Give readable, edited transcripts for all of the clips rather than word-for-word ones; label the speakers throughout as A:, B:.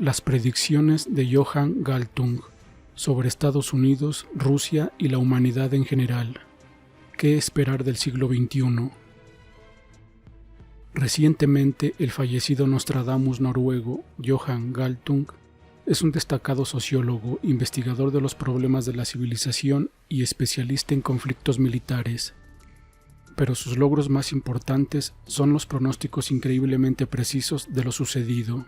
A: Las predicciones de Johan Galtung sobre Estados Unidos, Rusia y la humanidad en general. ¿Qué esperar del siglo XXI? Recientemente, el fallecido Nostradamus noruego Johan Galtung es un destacado sociólogo, investigador de los problemas de la civilización y especialista en conflictos militares. Pero sus logros más importantes son los pronósticos increíblemente precisos de lo sucedido.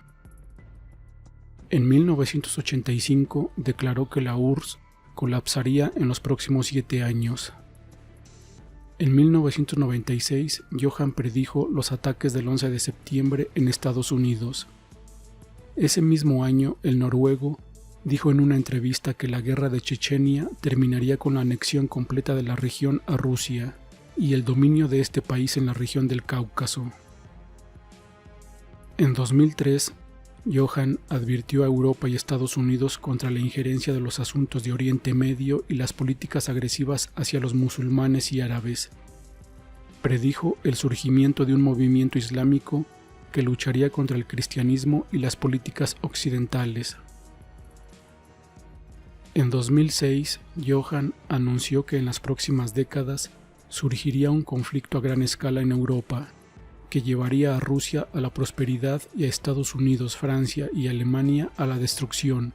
A: En 1985 declaró que la URSS colapsaría en los próximos 7 años. En 1996, Johan predijo los ataques del 11 de septiembre en Estados Unidos. Ese mismo año, el noruego dijo en una entrevista que la guerra de Chechenia terminaría con la anexión completa de la región a Rusia y el dominio de este país en la región del Cáucaso. En 2003, Johan advirtió a Europa y Estados Unidos contra la injerencia de los asuntos de Oriente Medio y las políticas agresivas hacia los musulmanes y árabes. Predijo el surgimiento de un movimiento islámico que lucharía contra el cristianismo y las políticas occidentales. En 2006, Johan anunció que en las próximas décadas surgiría un conflicto a gran escala en Europa, que llevaría a Rusia a la prosperidad y a Estados Unidos, Francia y Alemania a la destrucción,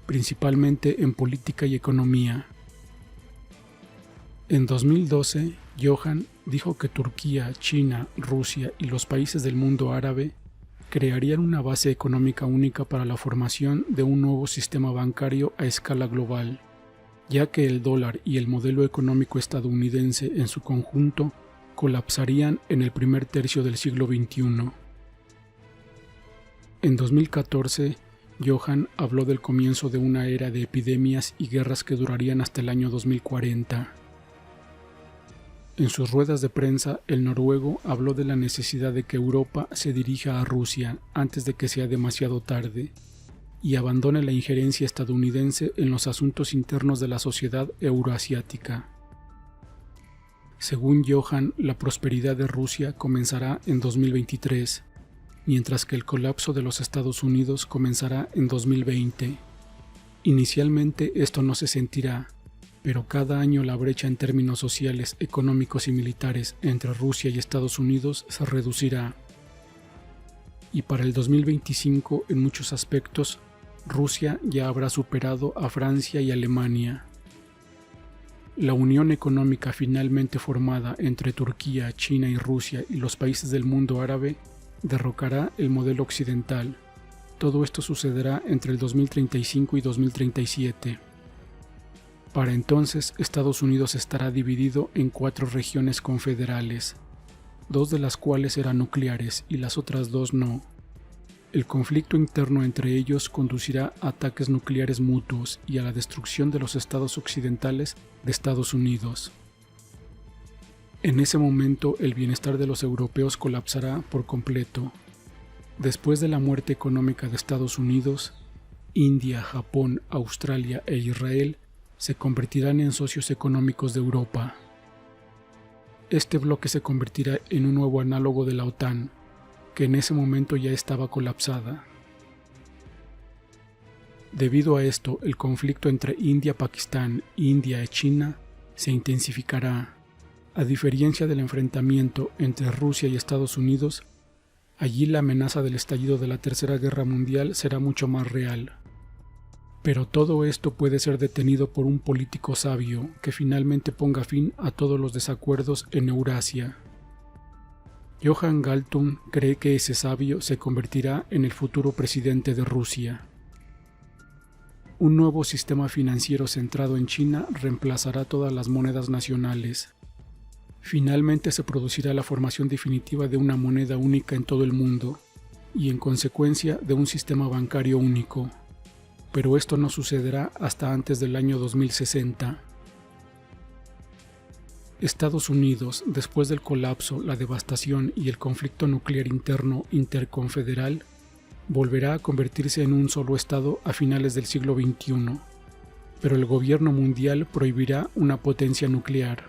A: principalmente en política y economía. En 2012, Johan dijo que Turquía, China, Rusia y los países del mundo árabe crearían una base económica única para la formación de un nuevo sistema bancario a escala global, ya que el dólar y el modelo económico estadounidense en su conjunto colapsarían en el primer tercio del siglo XXI. En 2014, Johan habló del comienzo de una era de epidemias y guerras que durarían hasta el año 2040. En sus ruedas de prensa, el noruego habló de la necesidad de que Europa se dirija a Rusia antes de que sea demasiado tarde y abandone la injerencia estadounidense en los asuntos internos de la sociedad euroasiática. Según Johan, la prosperidad de Rusia comenzará en 2023, mientras que el colapso de los Estados Unidos comenzará en 2020. Inicialmente esto no se sentirá, pero cada año la brecha en términos sociales, económicos y militares entre Rusia y Estados Unidos se reducirá. Y para el 2025, en muchos aspectos, Rusia ya habrá superado a Francia y Alemania. La unión económica finalmente formada entre Turquía, China y Rusia y los países del mundo árabe derrocará el modelo occidental. Todo esto sucederá entre el 2035 y 2037. Para entonces, Estados Unidos estará dividido en 4 regiones confederales, 2 de las cuales serán nucleares y las otras 2 no. El conflicto interno entre ellos conducirá a ataques nucleares mutuos y a la destrucción de los estados occidentales de Estados Unidos. En ese momento, el bienestar de los europeos colapsará por completo. Después de la muerte económica de Estados Unidos, India, Japón, Australia e Israel se convertirán en socios económicos de Europa. Este bloque se convertirá en un nuevo análogo de la OTAN, que en ese momento ya estaba colapsada. Debido a esto, el conflicto entre India-Pakistán, India y China se intensificará. A diferencia del enfrentamiento entre Rusia y Estados Unidos, allí la amenaza del estallido de la Tercera Guerra Mundial será mucho más real. Pero todo esto puede ser detenido por un político sabio que finalmente ponga fin a todos los desacuerdos en Eurasia. Johan Galtung cree que ese sabio se convertirá en el futuro presidente de Rusia. Un nuevo sistema financiero centrado en China reemplazará todas las monedas nacionales. Finalmente se producirá la formación definitiva de una moneda única en todo el mundo y, en consecuencia, de un sistema bancario único. Pero esto no sucederá hasta antes del año 2060. Estados Unidos, después del colapso, la devastación y el conflicto nuclear interno interconfederal, volverá a convertirse en un solo estado a finales del siglo XXI, pero el gobierno mundial prohibirá una potencia nuclear.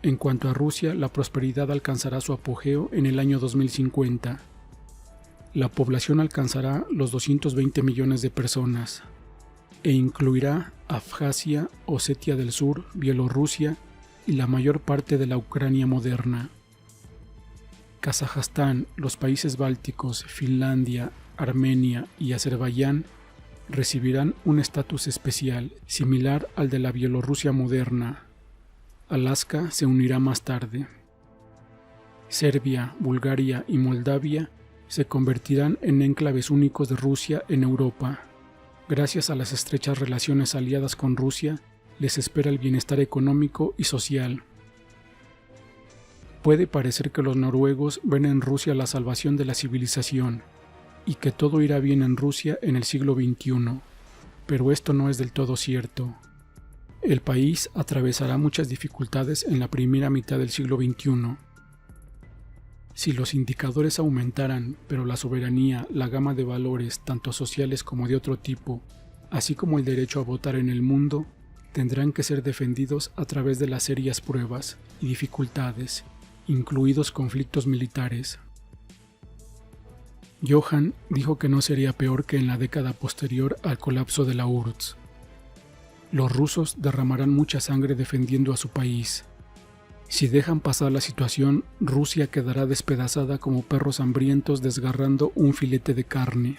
A: En cuanto a Rusia, la prosperidad alcanzará su apogeo en el año 2050. La población alcanzará los 220 millones de personas e incluirá Abjasia, Osetia del Sur, Bielorrusia y la mayor parte de la Ucrania moderna. Kazajstán, los países bálticos, Finlandia, Armenia y Azerbaiyán recibirán un estatus especial, similar al de la Bielorrusia moderna. Alaska se unirá más tarde. Serbia, Bulgaria y Moldavia se convertirán en enclaves únicos de Rusia en Europa. Gracias a las estrechas relaciones aliadas con Rusia, les espera el bienestar económico y social. Puede parecer que los noruegos ven en Rusia la salvación de la civilización y que todo irá bien en Rusia en el siglo XXI, pero esto no es del todo cierto. El país atravesará muchas dificultades en la primera mitad del siglo XXI. Si los indicadores aumentaran, pero la soberanía, la gama de valores, tanto sociales como de otro tipo, así como el derecho a votar en el mundo, tendrán que ser defendidos a través de las serias pruebas y dificultades, incluidos conflictos militares. Johan dijo que no sería peor que en la década posterior al colapso de la URSS. Los rusos derramarán mucha sangre defendiendo a su país. Si dejan pasar la situación, Rusia quedará despedazada como perros hambrientos desgarrando un filete de carne.